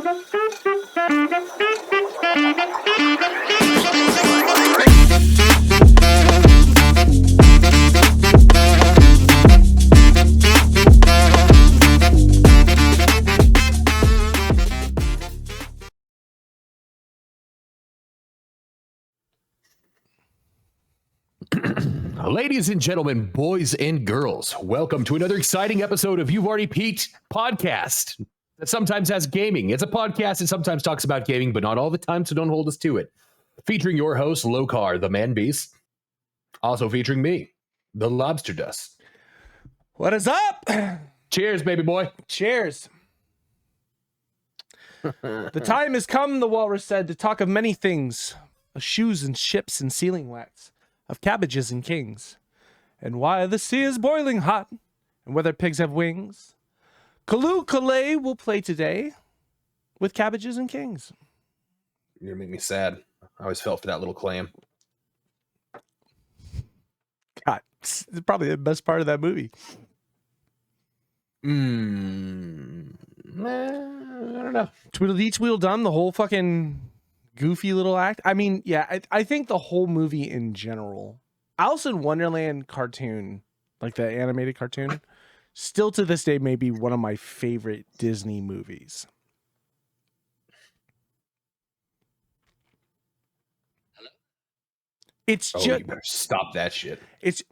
Ladies and gentlemen, boys and girls, welcome to another exciting episode of You've Already Peaked podcast that sometimes has gaming. It's a podcast that sometimes talks about gaming, but not all the time, so don't hold us to it. Featuring your host, Locarthemanbeast. Also featuring me, the DjLobsterDust. What is up? Cheers, baby boy. Cheers. The time has come, the walrus said, to talk of many things, of shoes and ships and sealing wax, of cabbages and kings, and why the sea is boiling hot, and whether pigs have wings. Kalu Kalay will play today with cabbages and kings. You're gonna make me sad. I always felt for that little clam. God, it's probably the best part of that movie. I don't know. Tweedledee Tweedledum, the whole fucking goofy little act. I mean, yeah, I think the whole movie in general, Alice in Wonderland cartoon, like the animated cartoon, still to this day may be one of my favorite Disney movies. Hello? It's just you better stop that shit. It's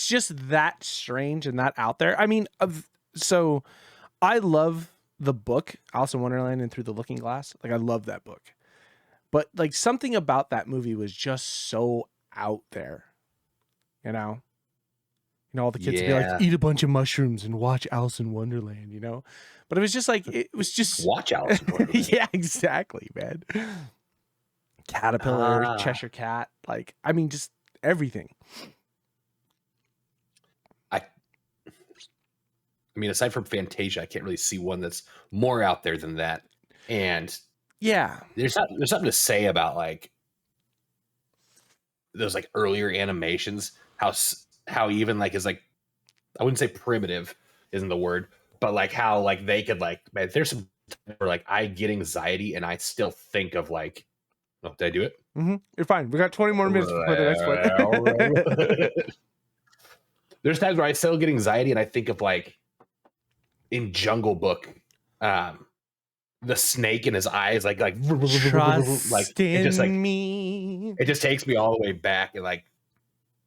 just that strange and that out there. I mean, so I love the book Alice in Wonderland and Through the Looking Glass. Like, I love that book. But like something about that movie was just so out there, you know. All the kids would be like, eat a bunch of mushrooms and watch Alice in Wonderland, you know. But it was just like watch Alice in Wonderland. Yeah, exactly, man. Caterpillar, Cheshire Cat, like I mean, just everything. I mean, aside from Fantasia, I can't really see one that's more out there than that. And yeah, there's something to say about like those like earlier animations. How even like is like, I wouldn't say primitive isn't the word, but like how like they could like, man, there's some where like I get anxiety and I still think of like, oh, did I do it? Mm-hmm. You're fine. We got 20 more minutes before the next one. There's times where I still get anxiety and I think of like in Jungle Book, the snake in his eyes, like trust like in it just like me. It just takes me all the way back. And like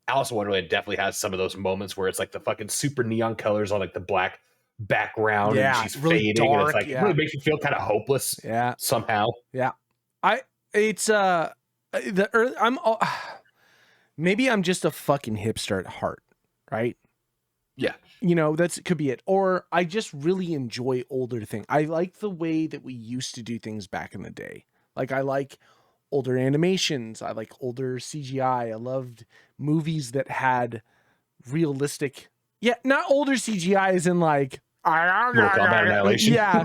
Alice in Wonderland definitely has some of those moments where it's like the fucking super neon colors on like the black background, and she's really fading, dark, and it's like it really makes you feel kind of hopeless. Yeah, somehow. Yeah, maybe I'm just a fucking hipster at heart, right? Yeah. You know, could be it. Or I just really enjoy older things. I like the way that we used to do things back in the day. Like, I like older animations. I like older CGI. I loved movies that had realistic... Yeah, not older CGI as in like... Mortal Kombat Annihilation. Yeah.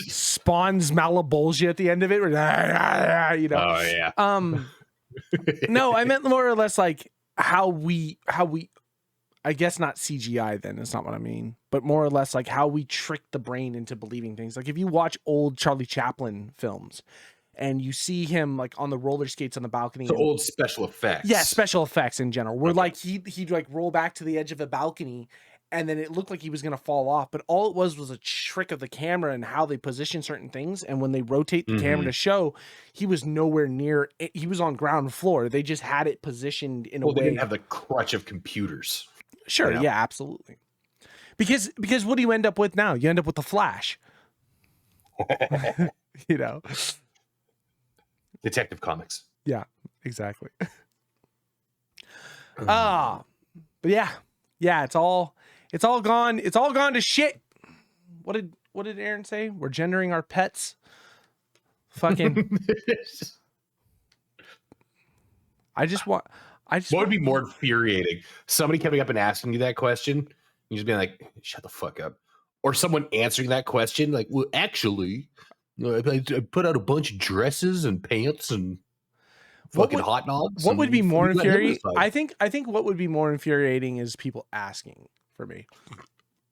Spawns Malabolgia at the end of it. You know? Oh, yeah. No, I meant more or less like how we I guess not CGI then, that's not what I mean, but more or less like how we trick the brain into believing things. Like if you watch old Charlie Chaplin films and you see him like on the roller skates on the balcony. So old special effects. Yeah, special effects in general. Where like he'd like roll back to the edge of the balcony and then it looked like he was going to fall off, but all it was a trick of the camera and how they position certain things. And when they rotate the camera to show, he was nowhere near it. He was on ground floor. They just had it positioned in a way. They didn't have the crutch of computers. Sure. You know? Yeah, absolutely. Because what do you end up with now? You end up with the Flash. You know, Detective Comics. Yeah, exactly. But yeah, it's all gone. It's all gone to shit. What did Aaron say? We're gendering our pets. Fucking. What would be more infuriating? Somebody coming up and asking you that question, you just being like, "Shut the fuck up," or someone answering that question like, "Well, actually, I put out a bunch of dresses and pants and fucking hot dogs." What would be more infuriating? I think what would be more infuriating is people asking for me.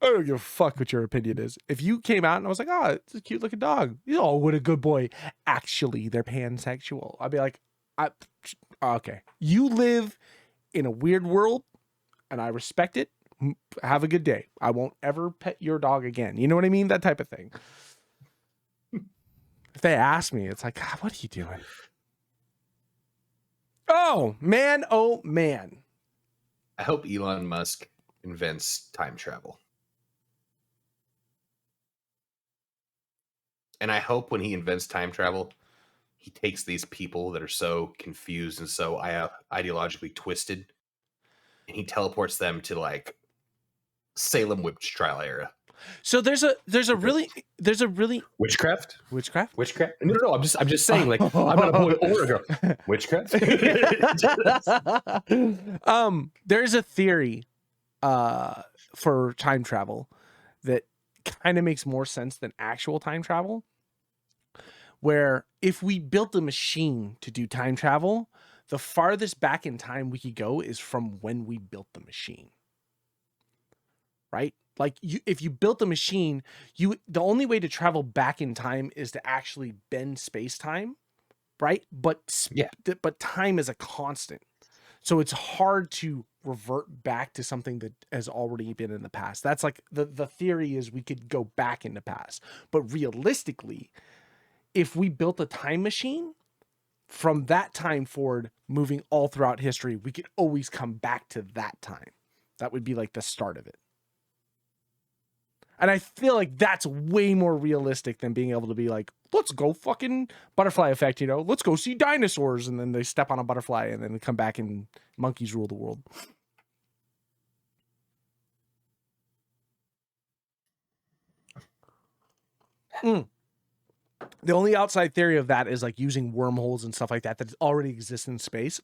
I don't give a fuck what your opinion is. If you came out and I was like, oh, it's a cute looking dog. Oh, what a good boy. Actually, they're pansexual. I'd be like, okay. You live in a weird world and I respect it. Have a good day. I won't ever pet your dog again. You know what I mean? That type of thing. If they ask me, it's like, God, what are you doing? Oh, man. Oh, man. I hope Elon Musk invents time travel. And I hope when he invents time travel, he takes these people that are so confused and so ideologically twisted, and he teleports them to like Salem witch trial era. So there's a really Witchcraft. Witchcraft. No. I'm just saying, like, I'm not a boy or a girl. Witchcraft. There's a theory for time travel that kind of makes more sense than actual time travel, where if we built a machine to do time travel, the farthest back in time we could go is from when we built the machine. Right? Like if you built a machine, the only way to travel back in time is to actually bend space-time, right? But time is a constant. So it's hard to revert back to something that has already been in the past. That's like the theory is we could go back in the past. But realistically, if we built a time machine from that time forward, moving all throughout history, we could always come back to that time. That would be like the start of it. And I feel like that's way more realistic than being able to be like, let's go fucking butterfly effect, let's go see dinosaurs. And then they step on a butterfly and then they come back and monkeys rule the world. The only outside theory of that is like using wormholes and stuff like that already exists in space.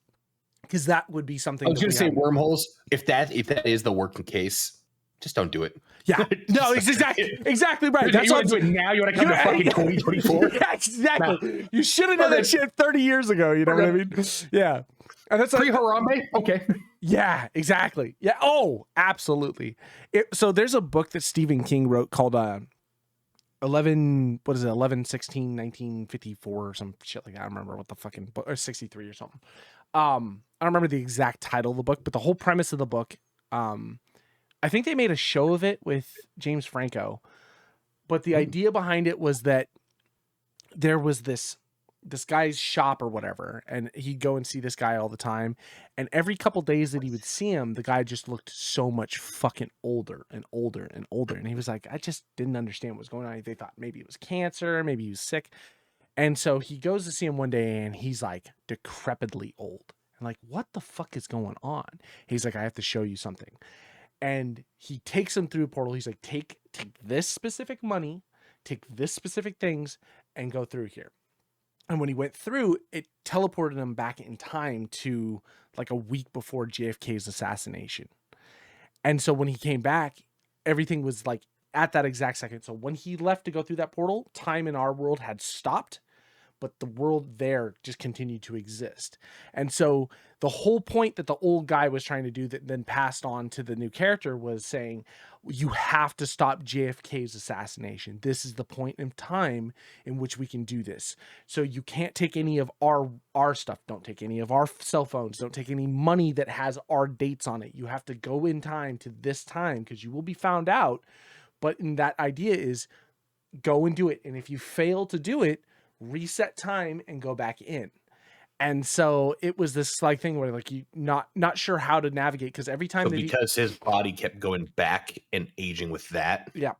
Because that would be something. I was going to say wormholes. If that is the working case, just don't do it. Yeah, no, it's exactly right. That's what I'm doing now. You want to come to fucking 2024? Yeah, exactly. No. You should have done that shit 30 years ago. You know what I mean? Yeah. And that's pre-Harambe. Okay. Yeah, exactly. Yeah. Oh, absolutely. So there's a book that Stephen King wrote called 11/16/1954 or some shit like that. I don't remember what the fucking book, or 63 or something. I don't remember the exact title of the book, but the whole premise of the book, I think they made a show of it with James Franco, but the idea behind it was that there was this guy's shop or whatever, and he'd go and see this guy all the time, and every couple days that he would see him, the guy just looked so much fucking older and older and older, and he was like, I just didn't understand what was going on. They thought maybe it was cancer, maybe he was sick, and so he goes to see him one day, and he's like decrepitly old, and like, what the fuck is going on? He's like, I have to show you something. And he takes him through a portal. He's like, take this specific money, take this specific things, and go through here. And when he went through, it teleported him back in time to like a week before JFK's assassination. And so when he came back, everything was like at that exact second. So when he left to go through that portal, time in our world had stopped, but the world there just continued to exist. And so the whole point that the old guy was trying to do that then passed on to the new character was saying, you have to stop JFK's assassination. This is the point in time in which we can do this. So you can't take any of our stuff. Don't take any of our cell phones. Don't take any money that has our dates on it. You have to go in time to this time because you will be found out. But in that idea is go and do it. And if you fail to do it, reset time and go back in. And so it was this like thing where like you not sure how to navigate because every time because his body kept going back and aging with that. Yeah.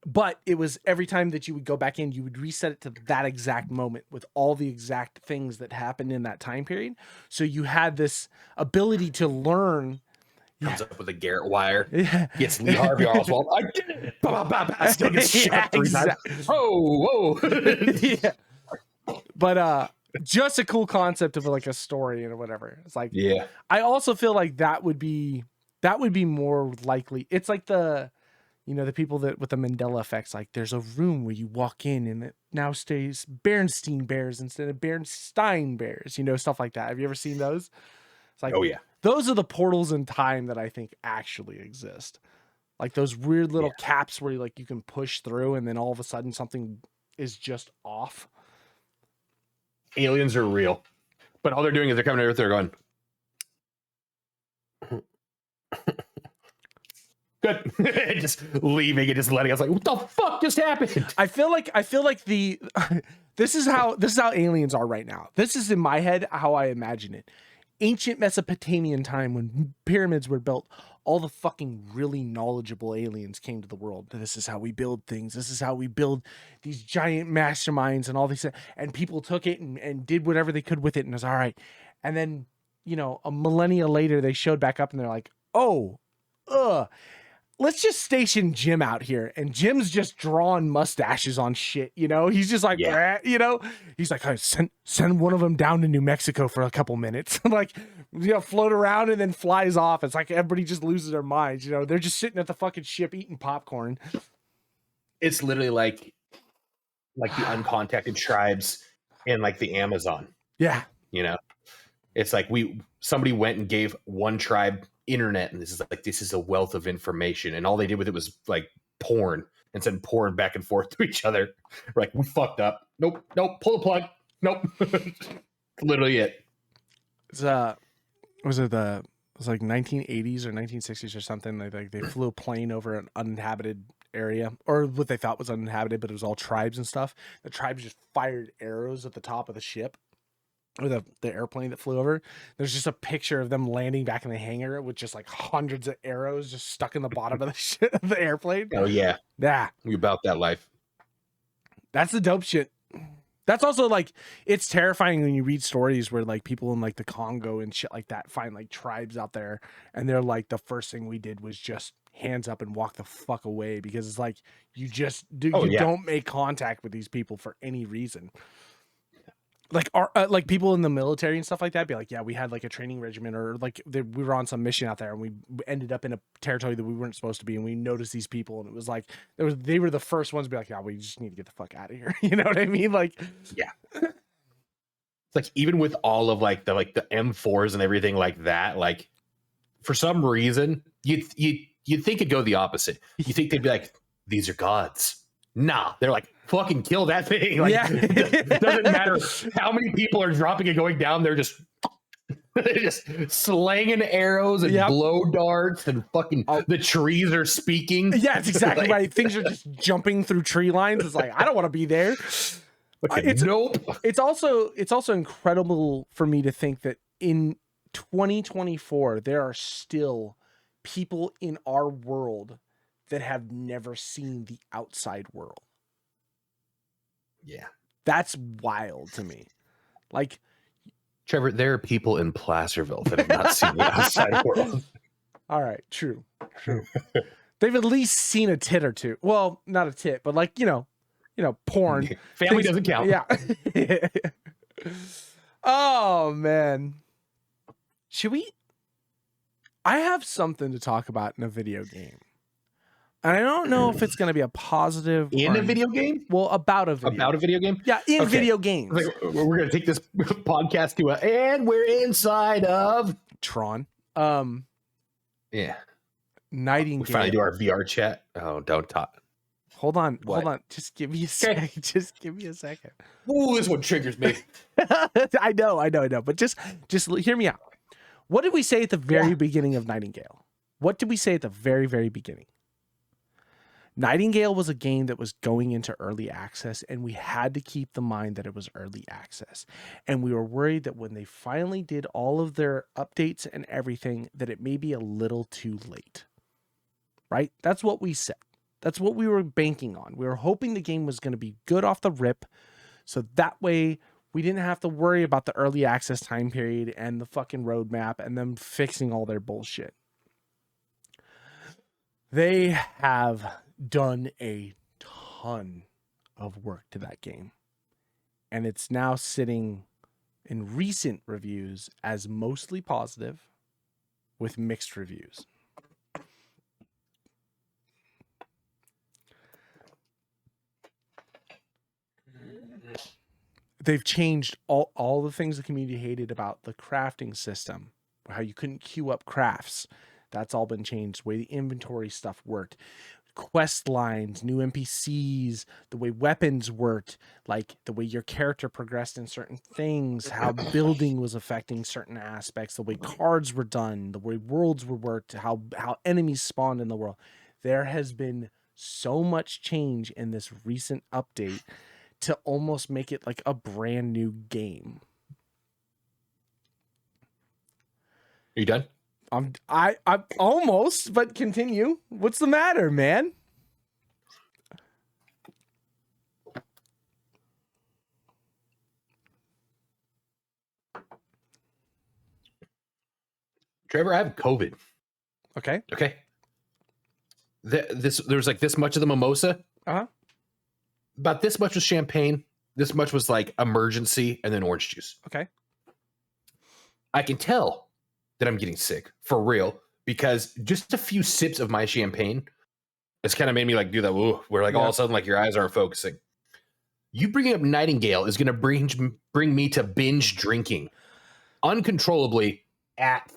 But it was every time that you would go back in, you would reset it to that exact moment with all the exact things that happened in that time period. So you had this ability to learn. Comes up with a Garrett wire. Yeah. Gets Lee Harvey Oswald. I did it. Still gets shot 3 times. Whoa. Yeah. But just a cool concept of like a story or whatever. It's like, yeah. I also feel like that would be more likely. It's like the people that with the Mandela effects, like there's a room where you walk in and it now stays Bernstein Bears instead of Bernstein Bears, stuff like that. Have you ever seen those? It's like, oh yeah. Those are the portals in time that I think actually exist. Like those weird little caps where you can push through and then all of a sudden something is just off. Aliens are real. But all they're doing is they're coming to Earth, they're going, good. Just leaving and just letting us like, what the fuck just happened? I feel like the this is how aliens are right now. This is in my head how I imagine it. Ancient Mesopotamian time when pyramids were built, all the fucking really knowledgeable aliens came to the world. This is how we build things. This is how we build these giant masterminds and all these, and people took it and did whatever they could with it and it was all right. And then, a millennia later they showed back up and they're like, oh, let's just station Jim out here. And Jim's just drawing mustaches on shit, He's just like, he's like, send one of them down to New Mexico for a couple minutes. Like, float around and then flies off. It's like everybody just loses their minds, They're just sitting at the fucking ship eating popcorn. It's literally like the uncontacted tribes in like the Amazon. Yeah. It's like somebody went and gave one tribe internet, and this is a wealth of information, and all they did with it was like porn and send porn back and forth to each other. We're like, we fucked up. Nope, pull the plug. Nope. Literally it. It's was it like 1980s or 1960s or something? Like they flew a plane over an uninhabited area, or what they thought was uninhabited, but it was all tribes and stuff. The tribes just fired arrows at the top of the ship. Or the airplane that flew over. There's just a picture of them landing back in the hangar with just like hundreds of arrows just stuck in the bottom of the airplane. Oh yeah. Yeah. We about that life. That's the dope shit. That's also like, it's terrifying when you read stories where like people in like the Congo and shit like that find like tribes out there and they're like, the first thing we did was just hands up and walk the fuck away, because it's like you just don't make contact with these people for any reason. Like people in the military and stuff like that be like, yeah, we had like a training regimen, or like we were on some mission out there and we ended up in a territory that we weren't supposed to be, and we noticed these people, and it was like they were the first ones to be like, yeah, we just need to get the fuck out of here. You know what I mean? Like, yeah. It's like, even with all of like the M4s and everything like that, like for some reason you'd think it'd go the opposite. You think they'd be like, these are gods. Nah, they're like, fucking kill that thing. Like, it doesn't matter how many people are dropping and going down. They're just slanging arrows and blow darts, and fucking the trees are speaking. Yeah, it's exactly right. Things are just jumping through tree lines. It's like, I don't want to be there. Nope. It's also incredible for me to think that in 2024 there are still people in our world that have never seen the outside world. Yeah. That's wild to me. Like, Trevor, there are people in Placerville that have not seen the outside world. All right, true. They've at least seen a tit or two. Well, not a tit, but like, porn. Family doesn't count. Yeah. Oh, man. Should we? I have something to talk about in a video game. And I don't know if it's going to be a positive in a video game. Well, about a video game. Yeah, in video games. We're going to take this podcast to and we're inside of Tron. Yeah. Nightingale. We finally do our VR chat. Oh, don't talk. Hold on. Just give me a second. Just give me a second. Ooh, this one triggers me. I know. But just hear me out. What did we say at the very beginning of Nightingale? What did we say at the very, very beginning? Nightingale was a game that was going into early access, and we had to keep in mind that it was early access. And we were worried that when they finally did all of their updates and everything, that it may be a little too late. Right? That's what we said. That's what we were banking on. We were hoping the game was going to be good off the rip, so that way we didn't have to worry about the early access time period and the fucking roadmap and them fixing all their bullshit. They have done a ton of work to that game, and it's now sitting in recent reviews as mostly positive with mixed reviews. They've changed all the things the community hated about the crafting system, how you couldn't queue up crafts. That's all been changed. The way the inventory stuff worked, quest lines, new NPCs, the way weapons worked, like the way your character progressed in certain things, how building was affecting certain aspects, the way cards were done, the way worlds were worked, how enemies spawned in the world. There has been so much change in this recent update to almost make it like a brand new game. Are you done? I'm almost, but continue. What's the matter, man? Trevor, I have COVID. Okay. Okay. There's like this much of the mimosa. Uh-huh. About this much was champagne. This much was like emergency, and then orange juice. Okay. I can tell that I'm getting sick for real because just a few sips of my champagne has kind of made me like do that. Ooh, where like all of a sudden like your eyes aren't focusing. You bringing up Nightingale is going to bring me to binge drinking uncontrollably at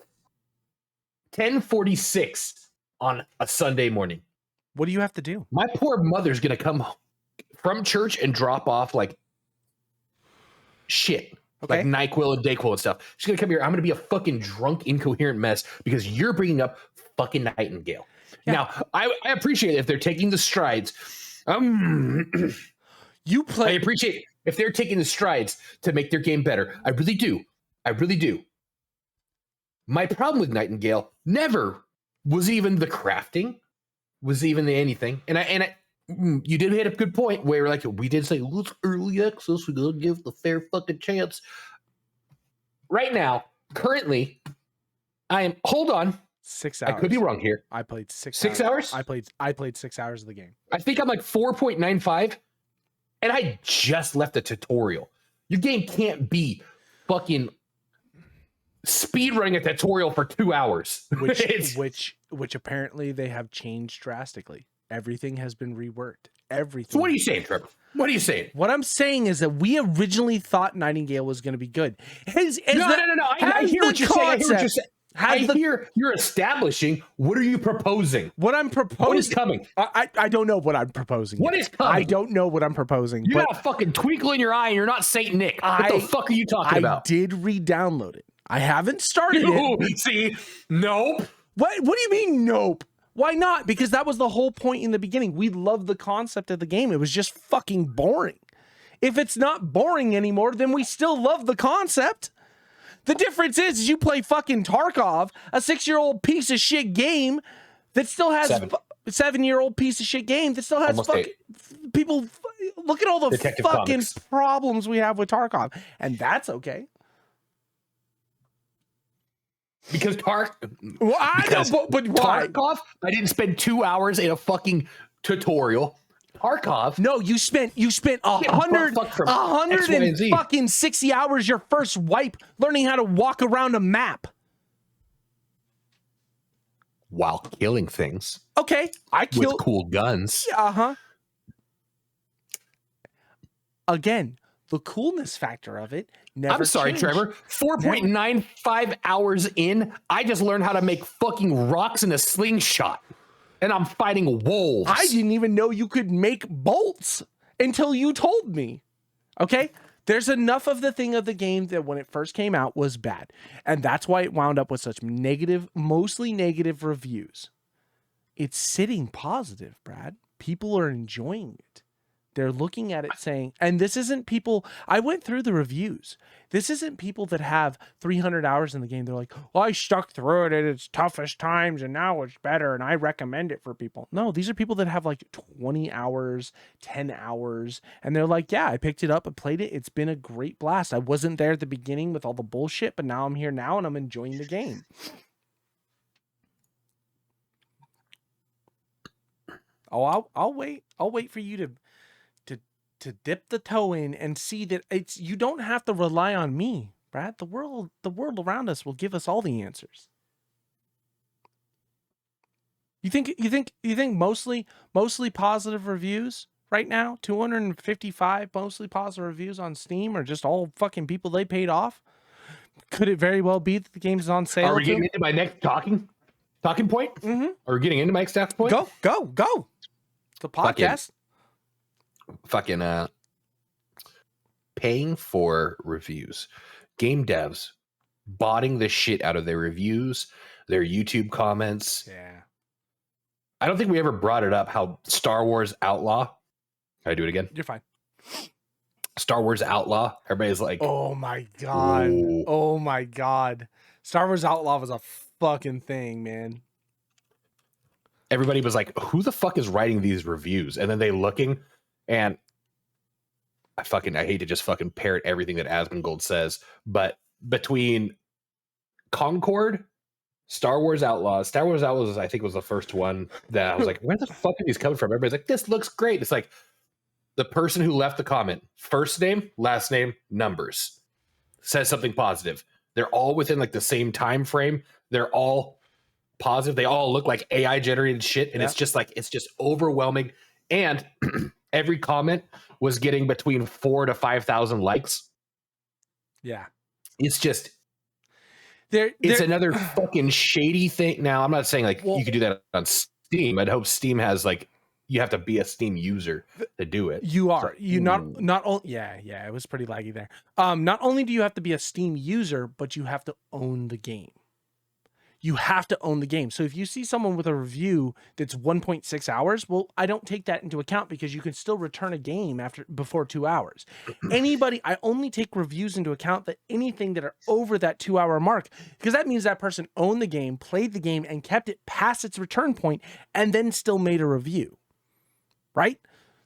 10:46 on a Sunday morning. What do you have to do? My poor mother's going to come from church and drop off like shit. Okay. Like NyQuil and DayQuil and stuff. She's going to come here. I'm going to be a fucking drunk, incoherent mess because you're bringing up fucking Nightingale. Yeah. Now, I appreciate if they're taking the strides. I appreciate if they're taking the strides to make their game better. I really do. I really do. My problem with Nightingale never was even the crafting, was even the anything. And you did hit a good point where like we did say, let's early access, we're gonna give the fair fucking chance. Right now, currently, hold on. 6 hours. I could be wrong here. I played 6 hours. I played 6 hours of the game. I think I'm like 4.95, and I just left the tutorial. Your game can't be fucking speed running a tutorial for 2 hours. Which apparently they have changed drastically. Everything has been reworked. Everything. So what are you saying, Trevor? What are you saying? What I'm saying is that we originally thought Nightingale was going to be good. No. I hear what you're saying. I hear you're establishing. What are you proposing? What I'm proposing. What is coming? I don't know what I'm proposing. What is coming? I don't know what I'm proposing. You got a fucking twinkle in your eye and you're not Saint Nick. What the fuck are you talking about? I did re-download it. I haven't started it. See? Nope. What do you mean, nope? Why not? Because that was the whole point in the beginning. We loved the concept of the game. It was just fucking boring. If it's not boring anymore, then we still love the concept. The difference is you play fucking Tarkov, a 6-year-old piece of shit game that still has 7-year-old piece of shit game that still has people. Look at all the Detective fucking Comics problems we have with Tarkov, and that's okay. Because well, I know, but why? Tarkov, I didn't spend 2 hours in a fucking tutorial. Tarkov. No, you spent 160 hours your first wipe learning how to walk around a map while killing things. Okay, with cool guns. Uh-huh. Again, the coolness factor of it never I'm sorry, changed. Trevor. 4.95 hours in, I just learned how to make fucking rocks in a slingshot. And I'm fighting wolves. I didn't even know you could make bolts until you told me. Okay? There's enough of the thing of the game that when it first came out was bad. And that's why it wound up with such mostly negative reviews. It's sitting positive, Brad. People are enjoying it. They're looking at it saying, and this isn't people, I went through the reviews. This isn't people that have 300 hours in the game. They're like, well, I stuck through it at its toughest times and now it's better and I recommend it for people. No, these are people that have like 20 hours, 10 hours. And they're like, yeah, I picked it up and played it. It's been a great blast. I wasn't there at the beginning with all the bullshit, but now I'm here now and I'm enjoying the game. Oh, I'll wait. I'll wait for you to dip the toe in and see that you don't have to rely on me, Brad. The world around us will give us all the answers. You think mostly positive reviews right now? 255 mostly positive reviews on Steam are just all fucking people they paid off? Could it very well be that the game's on sale? Are we getting into my next talking? Talking point? Or getting into Mike's stats point? Go. The podcast. Fucking paying for reviews. Game devs botting the shit out of their reviews, their YouTube comments. Yeah. I don't think we ever brought it up how Star Wars Outlaw. Can I do it again? You're fine. Star Wars Outlaw. Everybody's like, oh my God. Ooh. Oh my God. Star Wars Outlaw was a fucking thing, man. Everybody was like, who the fuck is writing these reviews? And then they looking, and I hate to just fucking parrot everything that Asmongold says, but between Concord, Star Wars Outlaws, I think was the first one that I was like, where the fuck are these coming from? Everybody's like, this looks great. It's like the person who left the comment, first name, last name, numbers, says something positive. They're all within like the same time frame. They're all positive. They all look like AI generated shit. And it's just overwhelming. And every comment was getting between 4,000 to 5,000 likes. Yeah. It's just, it's another fucking shady thing. Now, I'm not saying like you could do that on Steam. I'd hope Steam has like, you have to be a Steam user to do it. You are. You not only. Yeah. It was pretty laggy there. Not only do you have to be a Steam user, but you have to own the game. You have to own the game. So if you see someone with a review that's 1.6 hours, well, I don't take that into account because you can still return a game before 2 hours. I only take reviews into account that anything that are over that 2 hour mark, because that means that person owned the game, played the game, and kept it past its return point, and then still made a review. Right?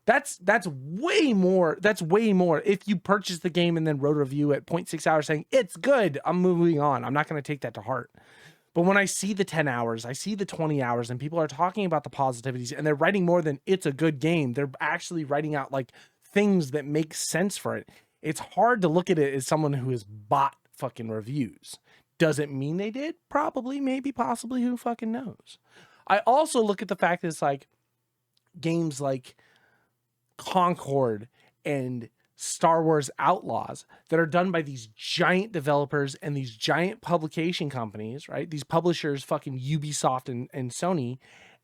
That's way more. That's way more. If you purchased the game and then wrote a review at 0.6 hours saying it's good, I'm moving on. I'm not going to take that to heart. But when I see the 10 hours, I see the 20 hours, and people are talking about the positivities, and they're writing more than it's a good game. They're actually writing out like things that make sense for it. It's hard to look at it as someone who has bought fucking reviews. Does it mean they did? Probably, maybe, possibly. Who fucking knows? I also look at the fact that it's like games like Concord and Star Wars Outlaws that are done by these giant developers and these giant publication companies, right? These publishers, fucking Ubisoft and Sony,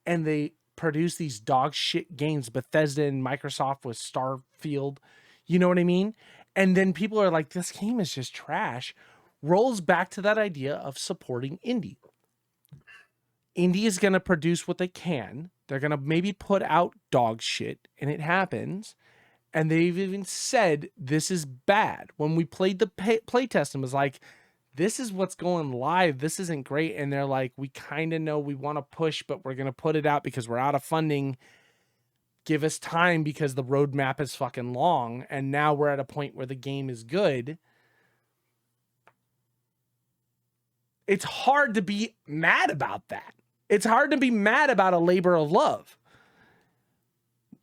and they produce these dog shit games, Bethesda and Microsoft with Starfield, you know what I mean? And then people are like, this game is just trash. Rolls back to that idea of supporting indie. Indie is going to produce what they can. They're going to maybe put out dog shit, and it happens. And they've even said, this is bad. When we played the playtest and was like, this is what's going live. This isn't great. And they're like, we kind of know we want to push, but we're going to put it out because we're out of funding. Give us time because the roadmap is fucking long. And now we're at a point where the game is good. It's hard to be mad about that. It's hard to be mad about a labor of love.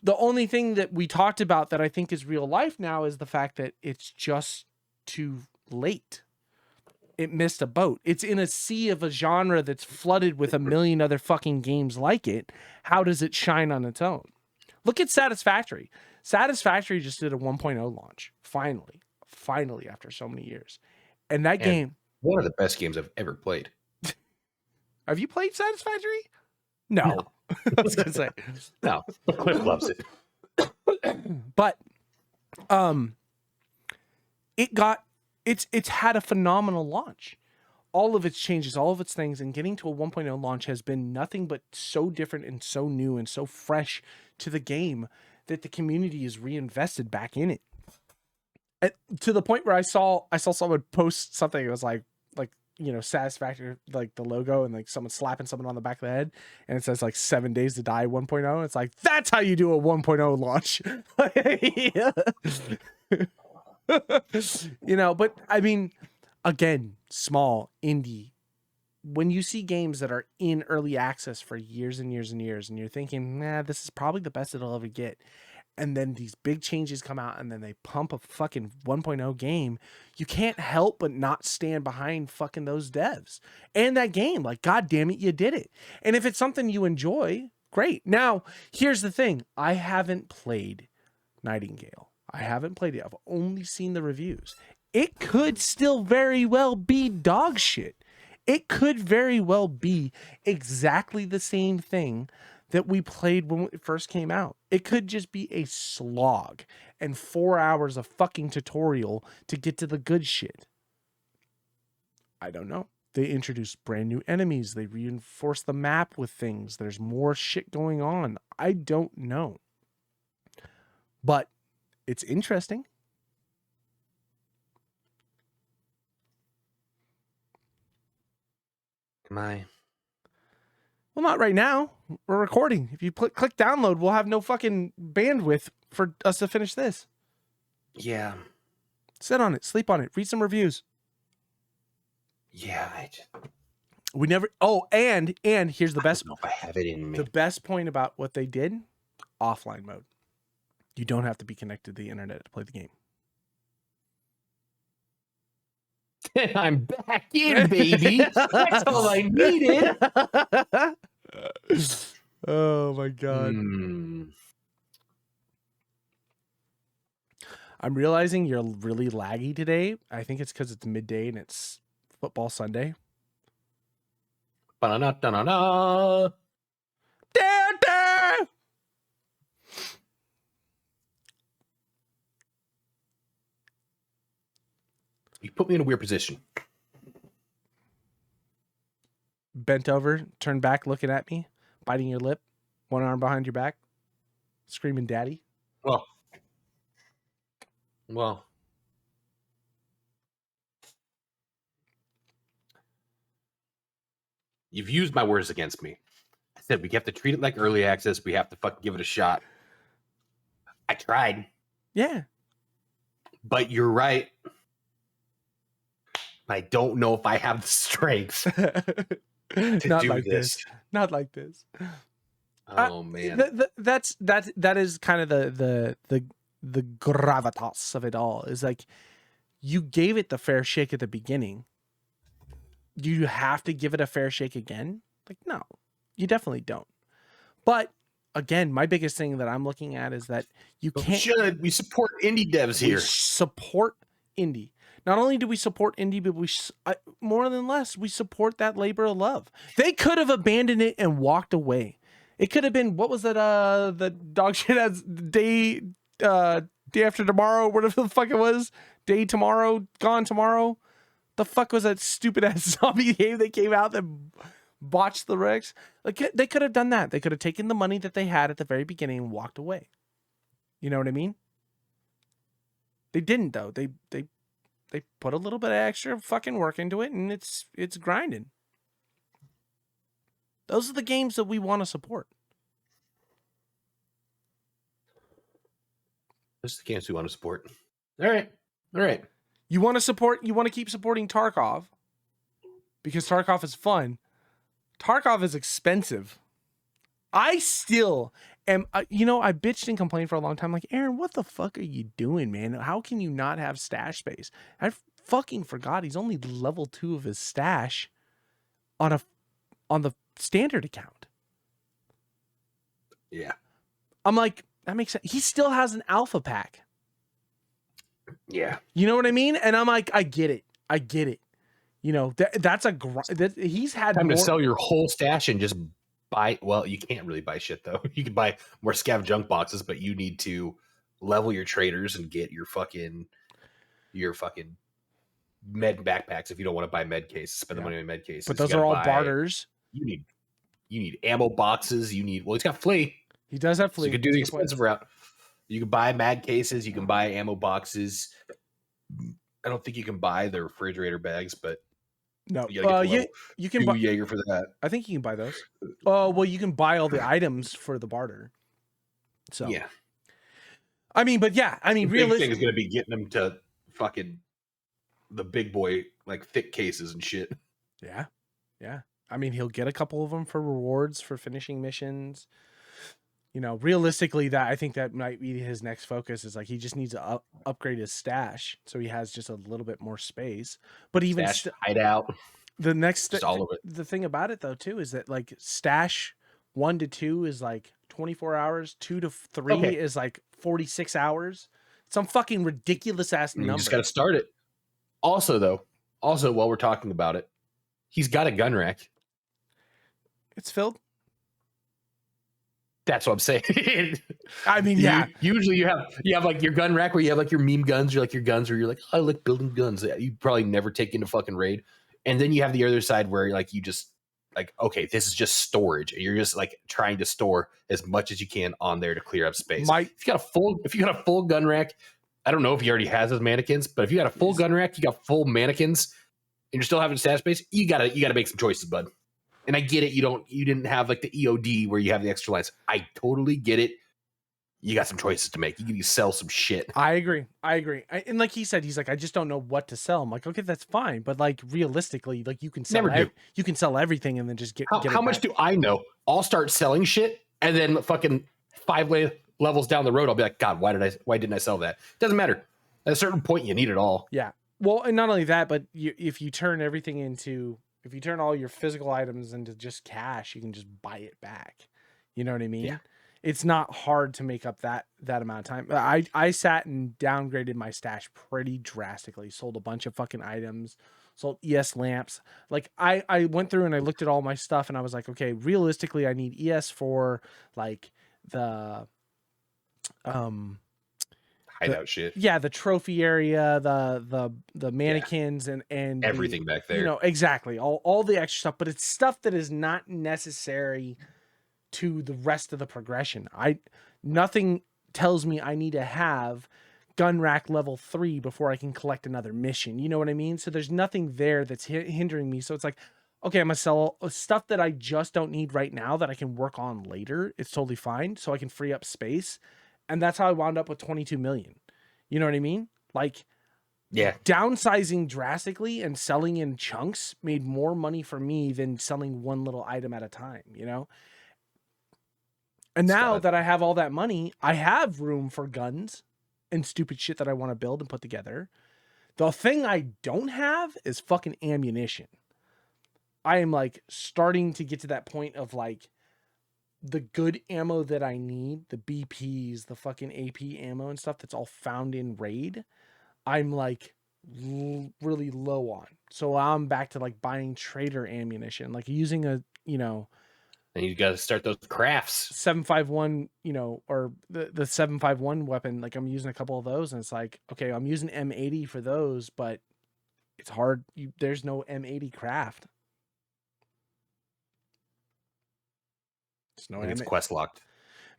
The only thing that we talked about that I think is real life now is the fact that it's just too late. It missed a boat. It's in a sea of a genre that's flooded with a million other fucking games like it. How does it shine on its own? Look at Satisfactory. Satisfactory just did a 1.0 launch. Finally, after so many years. And that game... One of the best games I've ever played. Have you played Satisfactory? No. I was gonna say no. Cliff loves it. But it's had a phenomenal launch. All of its changes, all of its things, and getting to a 1.0 launch has been nothing but so different and so new and so fresh to the game that the community is reinvested back in it. To the point where I saw someone post something. It was like Satisfactory, like the logo, and like someone slapping someone on the back of the head, and it says like 7 days to die 1.0. It's like, that's how you do a 1.0 launch. But I mean, again, small indie. When you see games that are in early access for years and years and years, and you're thinking, this is probably the best it'll ever get. And then these big changes come out, and then they pump a fucking 1.0 game. You can't help but not stand behind fucking those devs and that game. Like, God damn it, you did it. And if it's something you enjoy, great. Now, here's the thing. I haven't played Nightingale. I haven't played it. I've only seen the reviews. It could still very well be dog shit. It could very well be exactly the same thing that we played when it first came out. It could just be a slog and 4 hours of fucking tutorial to get to the good shit. I don't know. They introduced brand new enemies. They reinforced the map with things. There's more shit going on. I don't know. But it's interesting. Am I? Well, not right now. We're recording. If you click download, we'll have no fucking bandwidth for us to finish this. Yeah. Sit on it. Sleep on it. Read some reviews. Yeah. We never. Oh, and here's the best. I don't know if I have it in me. The best point about what they did: offline mode. You don't have to be connected to the internet to play the game. I'm back in, baby. That's all I needed. Oh my god. I'm realizing you're really laggy today. I think it's because it's midday and it's football Sunday. Ba-na-na-na-na-na. You put me in a weird position. Bent over, turned back, looking at me, biting your lip, one arm behind your back, screaming daddy. Well. You've used my words against me. I said we have to treat it like early access. We have to fucking give it a shot. I tried. Yeah. But you're right. I don't know if I have the strength to Not do like this. Not like this. Oh man. That is kind of the gravitas of it all. Is like you gave it the fair shake at the beginning. Do you have to give it a fair shake again? Like, no, you definitely don't. But again, my biggest thing that I'm looking at is that you can't. We support indie devs here. We support indie. Not only do we support indie, but we more than less we support that labor of love. They could have abandoned it and walked away. It could have been, what was that? The dog shit as day after tomorrow, whatever the fuck it was. Day tomorrow, gone tomorrow. The fuck was that stupid ass zombie game that came out that botched the Rex? Like, they could have done that. They could have taken the money that they had at the very beginning and walked away. You know what I mean? They didn't though. They put a little bit of extra fucking work into it, and it's grinding. Those are the games that we want to support. Those are the games we want to support. All right. You want to keep supporting Tarkov because Tarkov is fun. Tarkov is expensive. I still am, I bitched and complained for a long time. Like, Aaron, what the fuck are you doing, man? How can you not have stash space? I fucking forgot he's only level 2 of his stash on the standard account. Yeah. I'm like, that makes sense. He still has an alpha pack. Yeah. You know what I mean? And I'm like, I get it. You know, that's he's had time to sell your whole stash and just buy. Well, you can't really buy shit though. You can buy more scav junk boxes, but you need to level your traders and get your fucking med backpacks if you don't want to buy med cases. Spend the money on med cases. But those are all barters. You need ammo boxes. He's got flea. He does have flea. So you can do the expensive route. You can buy mag cases. You can buy ammo boxes. I don't think you can buy the refrigerator bags, but no, you can buy Jaeger for that. I think you can buy those. Well, you can buy all the items for the barter. So yeah, realistically, big thing is going to be getting them to fucking the big boy, like thick cases and shit. Yeah. I mean, he'll get a couple of them for rewards for finishing missions. You know, realistically, I think that might be his next focus. Is like he just needs to upgrade his stash so he has just a little bit more space. But even hideout. The next all of it. The thing about it though too is that like stash 1 to 2 is like 24 hours, 2 to 3 is like 46 hours. Some fucking ridiculous ass number. You just got to start it. Also, while we're talking about it, He's got a gun rack. It's filled. That's what I'm saying. I mean, yeah. Usually you have like your gun rack where you have like your meme guns, or like your guns where you're like, I like building guns. You probably never take into fucking raid. And then you have the other side where like you just like, okay, this is just storage, and you're just like trying to store as much as you can on there to clear up space. If you got a full gun rack, I don't know if he already has those mannequins, but if you got a full gun rack, you got full mannequins, and you're still having stash space, you gotta make some choices, bud. And I get it. You didn't have like the EOD where you have the extra lines. I totally get it. You got some choices to make. You can sell some shit. I agree. And like he said, he's like, I just don't know what to sell. I'm like, okay, that's fine. But like realistically, like you can sell you can sell everything and then just get how much do I know? I'll start selling shit, and then fucking 5 levels down the road, I'll be like, God, why didn't I sell that? Doesn't matter. At a certain point, you need it all. Yeah. Well, and not only that, but if you turn all your physical items into just cash, you can just buy it back. You know what I mean? Yeah. It's not hard to make up that amount of time. I sat and downgraded my stash pretty drastically. Sold a bunch of fucking items, sold ES lamps. Like I went through and I looked at all my stuff and I was like, okay, realistically, I need ES for like the hideout shit. Yeah, the trophy area, the mannequins and everything back there. You know, exactly. All the extra stuff, but it's stuff that is not necessary to the rest of the progression. Nothing tells me I need to have gun rack level 3 before I can collect another mission. You know what I mean? So there's nothing there that's hindering me. So it's like, okay, I'm gonna sell stuff that I just don't need right now that I can work on later. It's totally fine. So I can free up space. And that's how I wound up with 22 million. You know what I mean? Like, yeah, downsizing drastically and selling in chunks made more money for me than selling one little item at a time, you know? And now that I have all that money, I have room for guns and stupid shit that I want to build and put together. The thing I don't have is fucking ammunition. I am like starting to get to that point of like the good ammo that I need, the BPs, the fucking AP ammo and stuff that's all found in raid. I'm like really low on. So I'm back to like buying trader ammunition, like using a, you know, and you got to start those crafts. 751, you know, or the 751 weapon. Like I'm using a couple of those, and it's like, okay, I'm using M80 for those, but it's hard. There's no M80 craft. It's no. It's quest locked.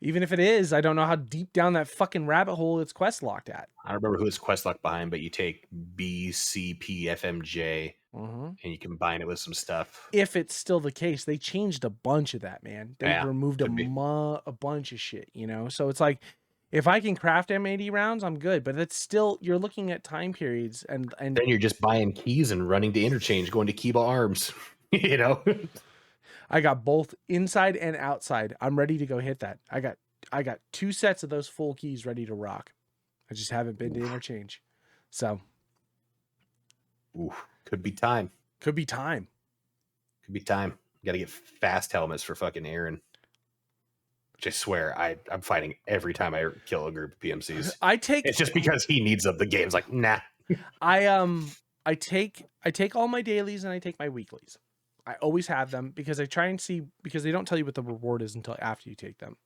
Even if it is, I don't know how deep down that fucking rabbit hole it's quest locked at. I don't remember who it's quest locked behind, but you take BCPFMJ. And you combine it with some stuff. If it's still the case, they changed a bunch of that, man. They removed a bunch of shit, you know? So it's like, if I can craft M80 rounds, I'm good. But it's still, you're looking at time periods and then you're just buying keys and running to interchange, going to Kiba Arms, you know? I got both inside and outside. I'm ready to go hit that. I got 2 sets of those full keys ready to rock. I just haven't been to interchange. So. Oof. Could be time. Could be time. You got to get fast helmets for fucking Aaron. Which I swear, I'm fighting every time I kill a group of PMCs. It's just because he needs them. The game's like, nah. I take all my dailies and I take my weeklies. I always have them because I try and see, because they don't tell you what the reward is until after you take them.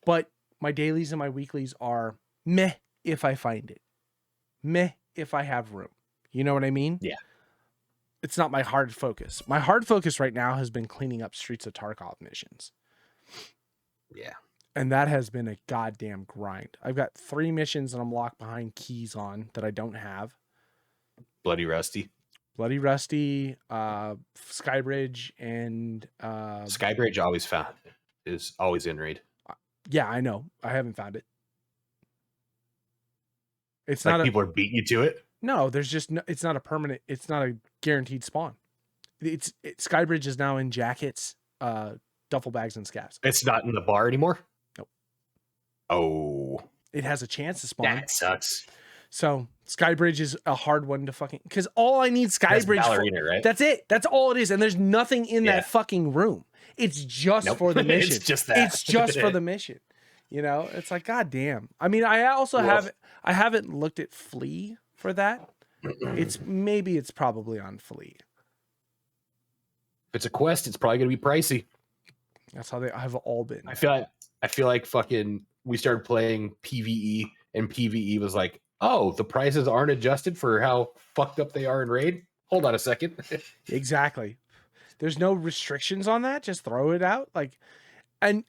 But my dailies and my weeklies are meh if I find it. Meh if I have room. You know what I mean? Yeah. It's not my hard focus. My hard focus right now has been cleaning up Streets of Tarkov missions. Yeah. And that has been a goddamn grind. I've got 3 missions that I'm locked behind keys on that I don't have. Bloody Rusty, Skybridge, and Skybridge is always in raid. Yeah, I know. I haven't found it. It's like not people are beating you to it. No, there's just no, it's not a permanent, it's not a guaranteed spawn. Skybridge is now in jackets, duffel bags, and scabs. It's not in the bar anymore? Nope. Oh. It has a chance to spawn. That sucks. So Skybridge is a hard one to fucking, because all I need Skybridge ballerina, right? That's it. That's all it is. And there's nothing in that fucking room. It's just for the mission. It's just that. It's just for the mission. You know, it's like, God damn. I mean, I also I haven't looked at Flea for that. It's probably on Flea. it's a quest, it's probably gonna be pricey. That's how they have all been. I feel like fucking we started playing PvE, and PvE was like, oh, the prices aren't adjusted for how fucked up they are in raid. Hold on a second. Exactly. There's no restrictions on that. Just throw it out. Like, and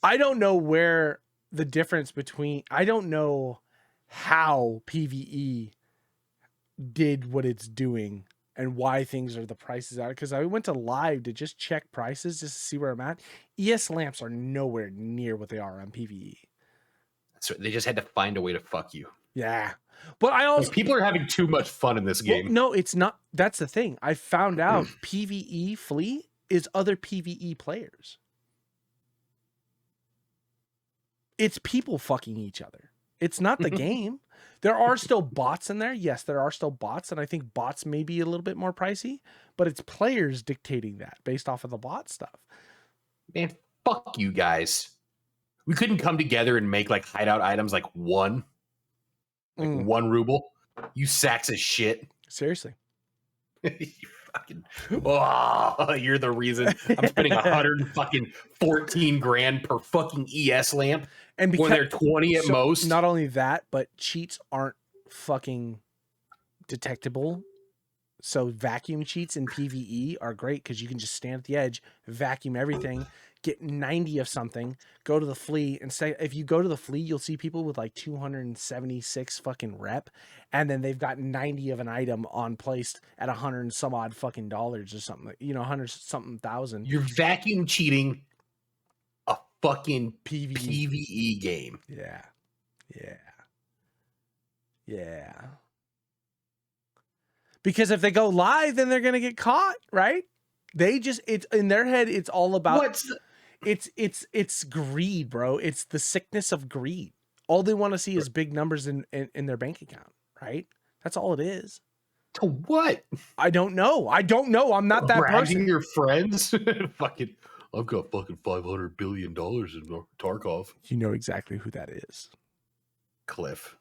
I don't know where the difference between, I don't know how PvE did what it's doing and why things are the prices out. Because I went to live to just check prices just to see where I'm at. ES lamps are nowhere near what they are on PvE. So they just had to find a way to fuck you. Yeah. But I also, like, people are having too much fun in this game. Well, no, it's not. That's the thing. I found out PvE Flea is other PvE players. It's people fucking each other. It's not the game. There are still bots in there. Yes, there are still bots. And I think bots may be a little bit more pricey, but it's players dictating that based off of the bot stuff. Man, fuck you guys. We couldn't come together and make like hideout items like one ruble. You sacks of shit. Seriously. You fucking, you're the reason I'm spending 114 grand per fucking ES lamp. And because, when they're 20 at most. Not only that, but cheats aren't fucking detectable. So vacuum cheats in PvE are great because you can just stand at the edge, vacuum everything, get 90 of something, go to the flea, and say, if you go to the flea, you'll see people with like 276 fucking rep, and then they've got 90 of an item on placed at 100 and some odd fucking dollars or something, 100 something thousand. You're vacuum cheating a fucking PvE game. Yeah. Because if they go live, then they're gonna get caught, right? They just, it's in their head, it's all about it's greed, bro. It's the sickness of greed. All they want to see is big numbers in their bank account, right? That's all it is. To what? I don't know. I'm not that person. Your friends? Fucking, I've got fucking $500 billion in Tarkov. You know exactly who that is. Cliff.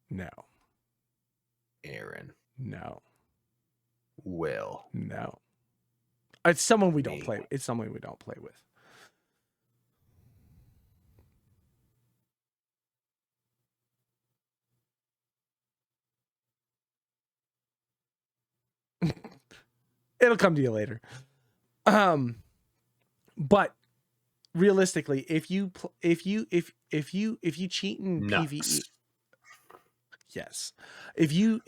No. Aaron. No. Will. No. It's someone we don't play. It's someone we don't play with. It'll come to you later. But realistically, if you cheat in PvE, yes. If you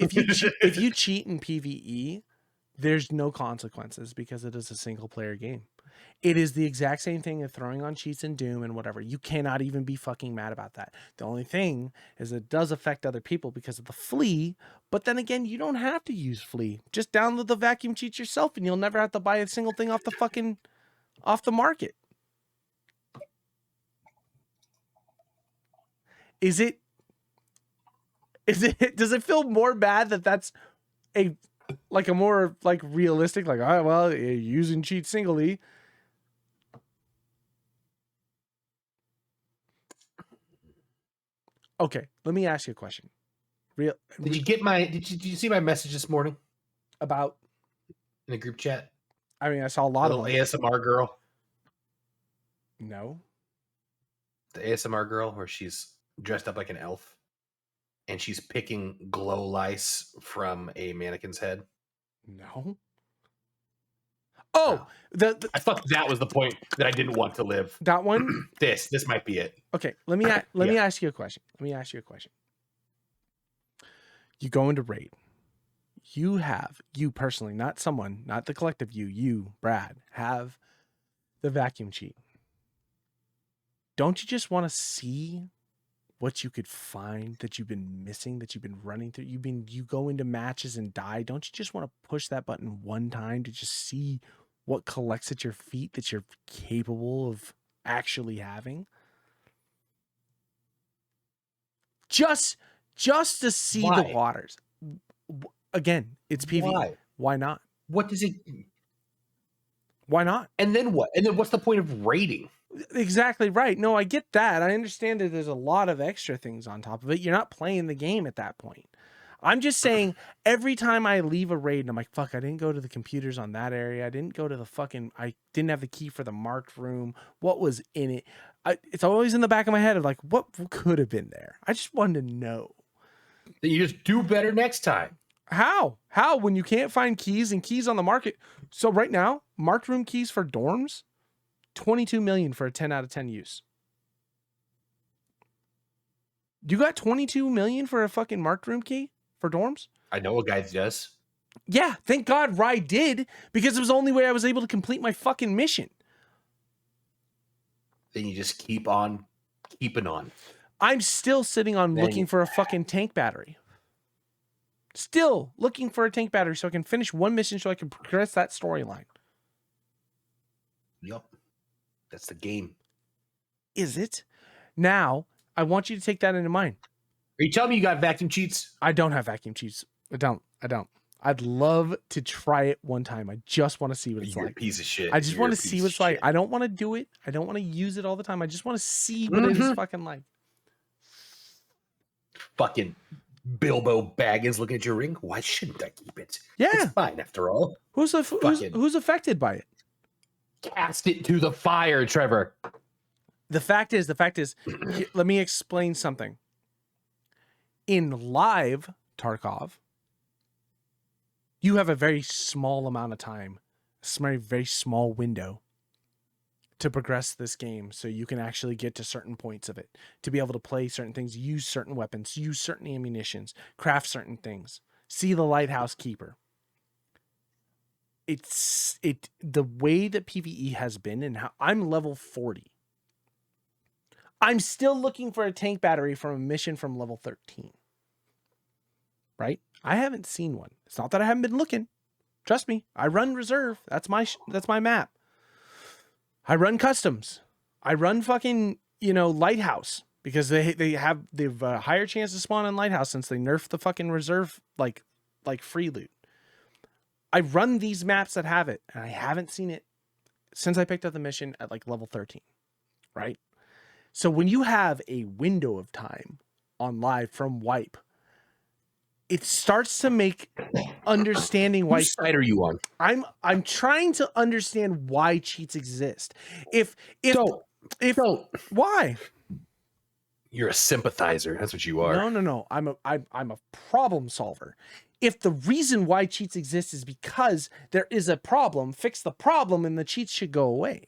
cheat in PvE, there's no consequences because it is a single player game. It is the exact same thing as throwing on cheats in Doom and whatever. You cannot even be fucking mad about that. The only thing is it does affect other people because of the flea. But then again, you don't have to use flea. Just download the vacuum cheats yourself and you'll never have to buy a single thing off the market. Does it feel more bad that that's a more like realistic, like, all right, well, you're using cheat singly. Okay, let me ask you a question. Did you see my message this morning? About? In the group chat? I mean, I saw a lot of ASMR girl. No. The ASMR girl where she's dressed up like an elf and she's picking glow lice from a mannequin's head. No. Oh, no. I thought that was the point that I didn't want to live. That one? This might be it. Okay, let me ask you a question. You go into raid. You personally, not someone, not the collective you, Brad, have the vacuum cheat. Don't you just want to see what you could find that you've been missing, that you've been running through? You go into matches and die. Don't you just want to push that button one time to just see what collects at your feet that you're capable of actually having? Just to see the waters. Again, it's PvE. Why not? What does it? Why not? And then what? And then what's the point of raiding? Exactly right. No, I get that. I understand that there's a lot of extra things on top of it. You're not playing the game at that point. I'm just saying every time I leave a raid and I'm like, fuck, I didn't go to the computers on that area. I didn't go to the fucking, I didn't have the key for the marked room. What was in it? It's always in the back of my head of like, what could have been there? I just wanted to know. Then you just do better next time. How when you can't find keys and keys on the market? So right now, marked room keys for dorms, 22 million for a 10 out of 10 use. You got 22 million for a fucking marked room key for dorms? I know a guy does. Yeah, thank God Rye did, because it was the only way I was able to complete my fucking mission. Then you just keep on keeping on. I'm still sitting on looking for a fucking tank battery. Still looking for a tank battery so I can finish one mission so I can progress that storyline. Yup. That's the game. Is it? Now, I want you to take that into mind. Are you telling me you got vacuum cheats? I don't have vacuum cheats. I don't. I'd love to try it one time. I just want to see what it's You're like. a piece of shit. I just want to see what it's like. I don't want to do it. I don't want to use it all the time. I just want to see what it is fucking like. Fucking Bilbo Baggins looking at your ring. Why shouldn't I keep it? Yeah. It's fine after all. Who's affected by it? Cast it to the fire, Trevor. The fact is, let me explain something. In live Tarkov, you have a very small amount of time, a very small window to progress this game so you can actually get to certain points of it, to be able to play certain things, use certain weapons, use certain ammunitions, craft certain things, see the lighthouse keeper. The way that PvE has been, and how I'm level 40. I'm still looking for a tank battery from a mission from level 13. Right? I haven't seen one. It's not that I haven't been looking. Trust me, I run reserve. That's my map. I run customs. I run fucking, lighthouse, because they've a higher chance to spawn in lighthouse since they nerfed the fucking reserve like free loot. I run these maps that have it, and I haven't seen it since I picked up the mission at like level 13. Right? So when you have a window of time on live from wipe, it starts to make understanding why. Whose side are you on? I'm trying to understand why cheats exist. If why? You're a sympathizer. That's what you are. No. I'm a problem solver. If the reason why cheats exist is because there is a problem, fix the problem and the cheats should go away.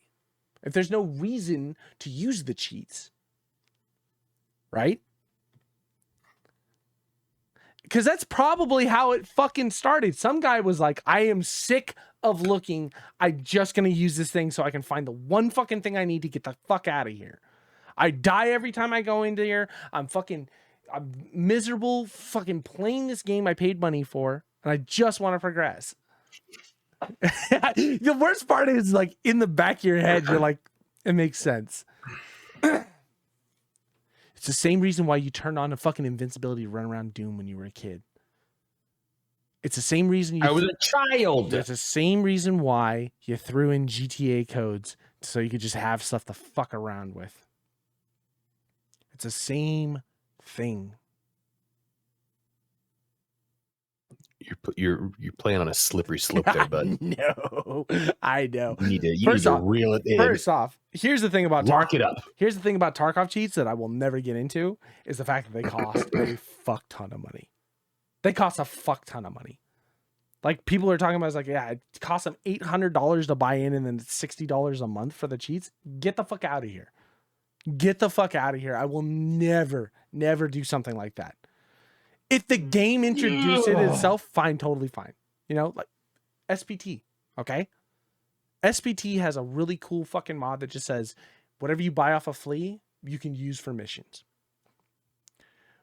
If there's no reason to use the cheats, right? Because that's probably how it fucking started. Some guy was like, I am sick of looking. I'm just going to use this thing so I can find the one fucking thing I need to get the fuck out of here. I die every time I go into here. I'm miserable fucking playing this game I paid money for, and I just want to progress. The worst part is, like, in the back of your head, you're like, it makes sense. It's the same reason why you turned on a fucking invincibility to run around Doom when you were a kid. It's the same reason I was a child. It's the same reason why you threw in GTA codes so you could just have stuff to fuck around with. It's the same thing. You're playing on a slippery slope there, bud. No, I know. You need to reel it in. First off, here's the thing about Lock it up. Here's the thing about Tarkov cheats that I will never get into is the fact that they cost a fuck ton of money. They cost a fuck ton of money. Like, people are talking about, it's like, yeah, it costs them $800 to buy in and then $60 a month for the cheats. Get the fuck out of here. Get the fuck out of here. I will never do something like that. If the game introduced it itself, fine, totally fine. Like SPT, okay? SPT has a really cool fucking mod that just says, whatever you buy off a flea, you can use for missions.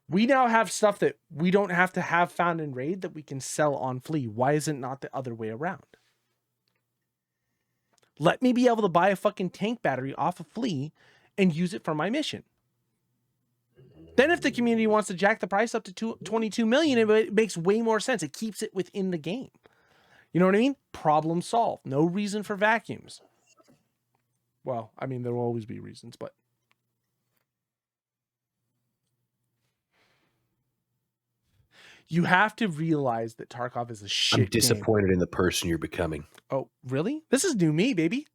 We now have stuff that we don't have to have found in raid that we can sell on flea. Why is it not the other way around? Let me be able to buy a fucking tank battery off a flea and use it for my mission. Then if the community wants to jack the price up to 22 million, it makes way more sense. It keeps it within the game. You know what I mean? Problem solved. No reason for vacuums. Well, I mean, there will always be reasons, but You have to realize that Tarkov is a shit I'm game. disappointed in the person you're becoming. Oh, really? This is new me, baby.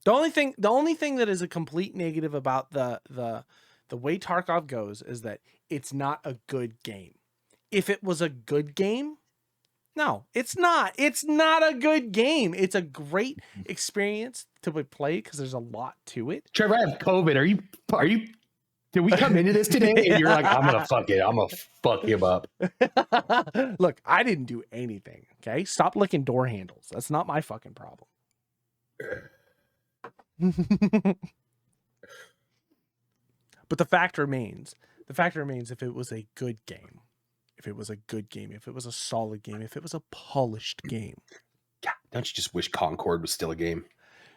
The only thing that is a complete negative about the way Tarkov goes is that it's not a good game. If it was a good game, no, it's not. It's not a good game. It's a great experience to play because there's a lot to it. Trevor, I have COVID. Are you? Did we come into this today and you're like, I'm gonna fuck him up? Look, I didn't do anything. Okay, stop licking door handles. That's not my fucking problem. But the fact remains, if it was a good game, if it was a solid game, if it was a polished game. God, don't you just wish Concord was still a game?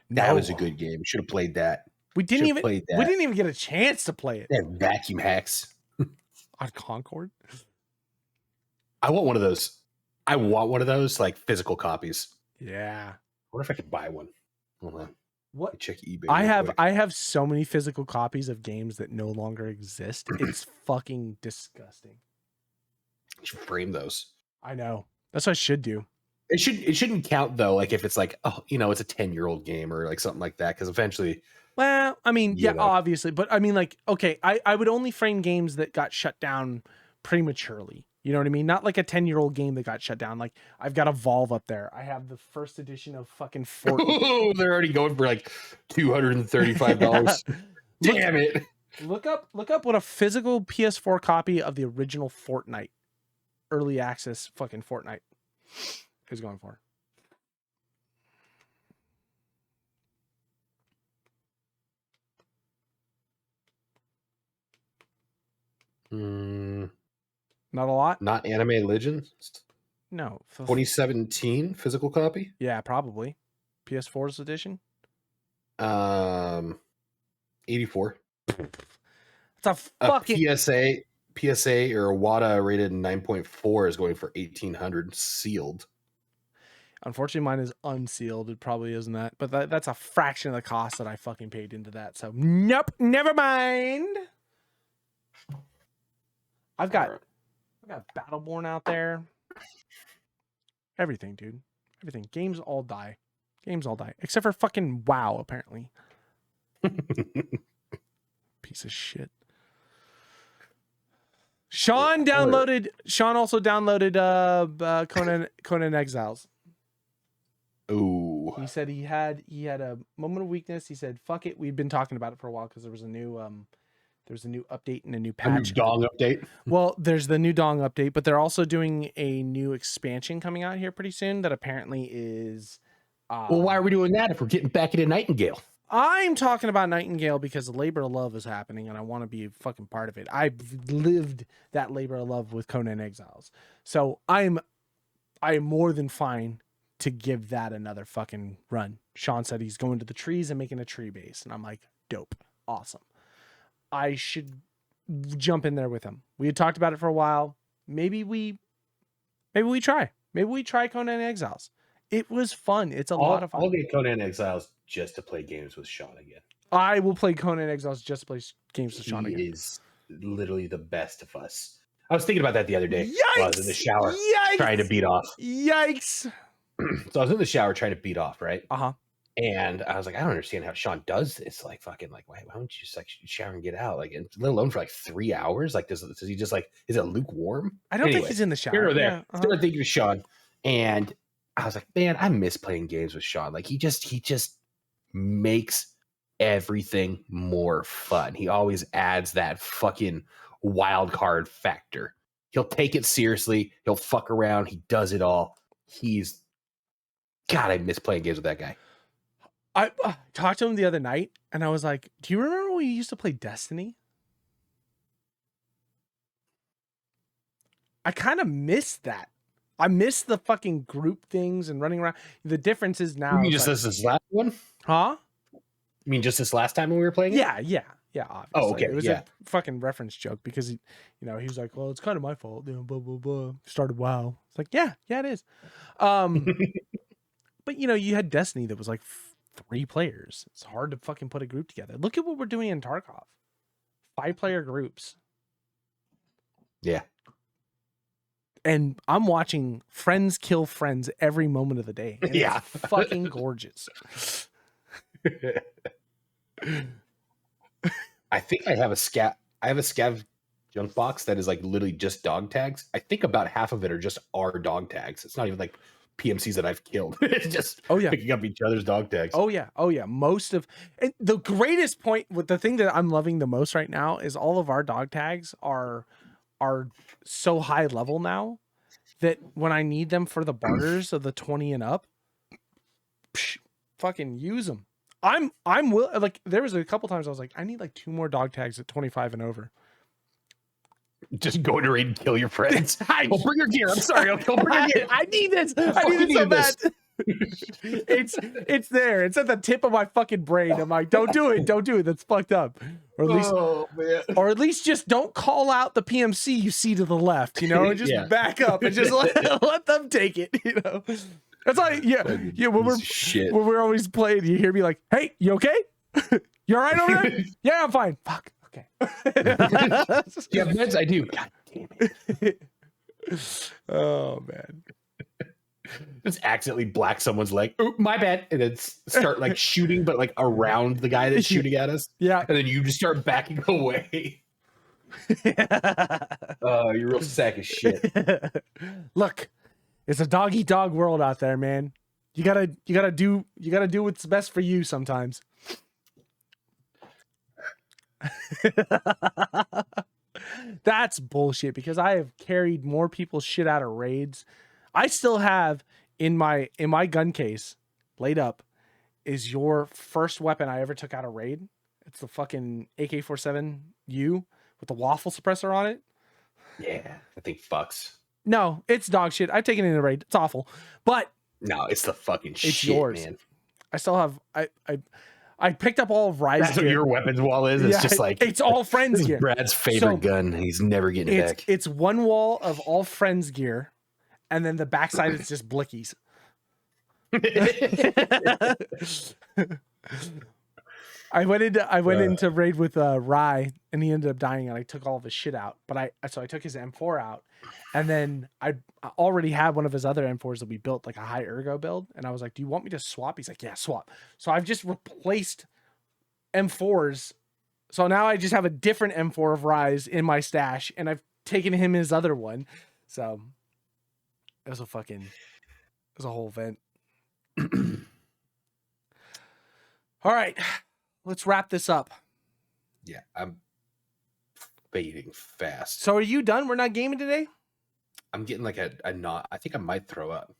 That was a good game. Should have played that. We didn't even get a chance to play it. They had vacuum hacks on Concord. I want one of those. Like physical copies. Yeah. I wonder if I could buy one. Hold on. What? Check eBay. I have so many physical copies of games that no longer exist. It's fucking disgusting. You should frame those. I know. That's what I should do. It shouldn't count though, like if it's like, oh, it's a 10-year-old game or like something like that, because eventually. Well, I mean, yeah, obviously, but I mean, like, okay, I would only frame games that got shut down prematurely. You know what I mean? Not like a 10-year-old game that got shut down. Like, I've got Evolve up there. I have the first edition of fucking Fortnite. Oh, they're already going for like $235. Damn it. Look up what a physical PS4 copy of the original Fortnite, early access fucking Fortnite is going for. Not a lot. Not Anime Legends. No. 2017 physical copy. Yeah, probably. PS4's edition. 84. It's a fucking PSA or a WADA rated 9.4 is going for 1,800 sealed. Unfortunately, mine is unsealed. It probably isn't that, but that's a fraction of the cost that I fucking paid into that. So nope, never mind. I've got Battleborn out there. Everything, dude. Everything. Games all die. Except for fucking WoW, apparently. Piece of shit. Sean also downloaded Conan Exiles. Ooh. He said he had a moment of weakness. He said, fuck it. We've been talking about it for a while because there was a new update and a new patch. A new dong update. Well, there's the new dong update, but they're also doing a new expansion coming out here pretty soon that apparently is well, why are we doing that if we're getting back into Nightingale? I'm talking about Nightingale because Labor of Love is happening and I want to be a fucking part of it. I've lived that Labor of Love with Conan Exiles. So I am more than fine to give that another fucking run. Sean said he's going to the trees and making a tree base. And I'm like, dope. Awesome. I should jump in there with him. We had talked about it for a while. Maybe we try. Maybe we try Conan Exiles. It was fun. It's a lot of fun. I'll get Conan Exiles just to play games with Sean again. I will play Conan Exiles just to play games with Sean again. He is literally the best of us. I was thinking about that the other day. Yikes! While I was in the shower trying to beat off. Yikes! So I was in the shower trying to beat off, right? Uh-huh. And I was like, I don't understand how Sean does this. Like, fucking, like, why don't you just like shower and get out? Like, and let alone for like 3 hours. Like, does he just like, is it lukewarm? I don't think he's in the shower. Here or there. Yeah, Still thinking of Sean. And I was like, man, I miss playing games with Sean. Like, he just makes everything more fun. He always adds that fucking wild card factor. He'll take it seriously. He'll fuck around. He does it all. God, I miss playing games with that guy. I talked to him the other night and I was like, do you remember when we used to play Destiny? I kind of miss that. I miss the fucking group things and running around. The difference is now. You mean just this last one? Huh? You mean just this last time when we were playing it? Yeah, obviously. Oh, okay. It was a fucking reference joke because he was like, well, it's kind of my fault. Blah, blah, blah. Started WoW. It's like, yeah, it is. But you had Destiny that was like 3 players. It's hard to fucking put a group together. Look at what we're doing in Tarkov. 5-player groups. Yeah. And I'm watching friends kill friends every moment of the day. And Yeah. It's fucking gorgeous. I think I have a scav junk box that is like literally just dog tags. I think about half of it are just our dog tags. It's not even like PMCs that I've killed. It's just picking up each other's dog tags. Oh yeah. Most of, and the greatest point with the thing that I'm loving the most right now is all of our dog tags are so high level now that when I need them for the barters of the 20 and up, fucking use them. I'm like, there was a couple times I was like, I need like 2 more dog tags at 25 and over. Just go to raid and kill your friends. Well, bring your gear. I'm sorry. I'll bring your gear. I need this. I need it so bad. It's there. It's at the tip of my fucking brain. I'm like, don't do it. Don't do it. That's fucked up. Or at least just don't call out the PMC you see to the left, and just back up and just let them take it, That's like, when we're always playing, you hear me like, hey, you okay? You all right over there? Yeah, I'm fine. Fuck. Okay. Yeah, meds I do. God damn it. Oh man. Just accidentally black someone's leg. Oh, my bad. And then start like shooting, but like around the guy that's shooting at us. Yeah. And then you just start backing away. Oh, you're a real sack of shit. Look, it's a dog eat dog world out there, man. You gotta do what's best for you sometimes. That's bullshit, because I have carried more people's shit out of raids. I still have in my gun case laid up is your first weapon I ever took out of raid. It's the fucking AK-47U with the waffle suppressor on it. Yeah, I think fucks. No, it's dog shit. I've taken it in a raid. It's awful, but no, it's the fucking shit, yours, man. I still have. I picked up all of Rise. That's gear. What your weapons wall is. It's just like it's all friends gear. Brad's favorite gun. He's never getting it back. It's one wall of all friends gear, and then the backside is just blickies. I went into raid with Rye, and he ended up dying, and I took all of his shit out. But I took his M4 out, and then I already had one of his other M4s that we built, like a high ergo build, and I was like, "Do you want me to swap?" He's like, "Yeah, swap." So I've just replaced M4s. So now I just have a different M4 of Rye's in my stash, and I've taken him his other one. So it was a whole event. All right. Let's wrap this up. Yeah, I'm fading fast. So are you done? We're not gaming today? I'm getting like a knot. I think I might throw up.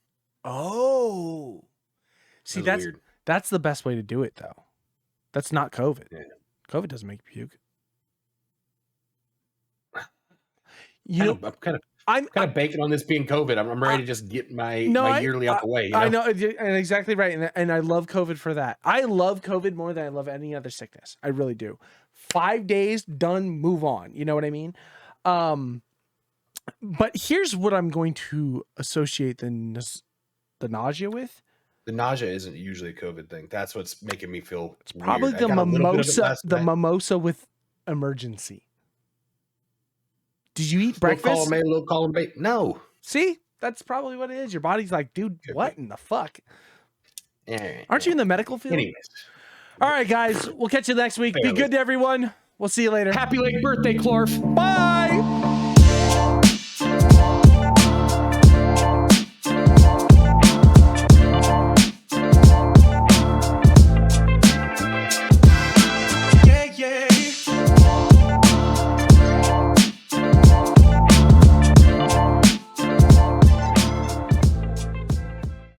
Oh. See, that's weird. That's the best way to do it, though. That's not COVID. Yeah. COVID doesn't make you puke. I'm kind of banking on this being COVID. I'm ready to just get my yearly out the way. I know, and exactly right. And I love COVID for that. I love COVID more than I love any other sickness. I really do. 5 days, done, move on. You know what I mean? But here's what I'm going to associate the nausea with. The nausea isn't usually a COVID thing. That's what's making me feel It's probably weird. the mimosa with emergency. Did you eat breakfast? Low column bait. No. See, that's probably what it is. Your body's like, dude, what in the fuck? Aren't you in the medical field? Anyways. All right, guys. We'll catch you next week. Be good to everyone. We'll see you later. Happy late birthday, Clarf. Bye.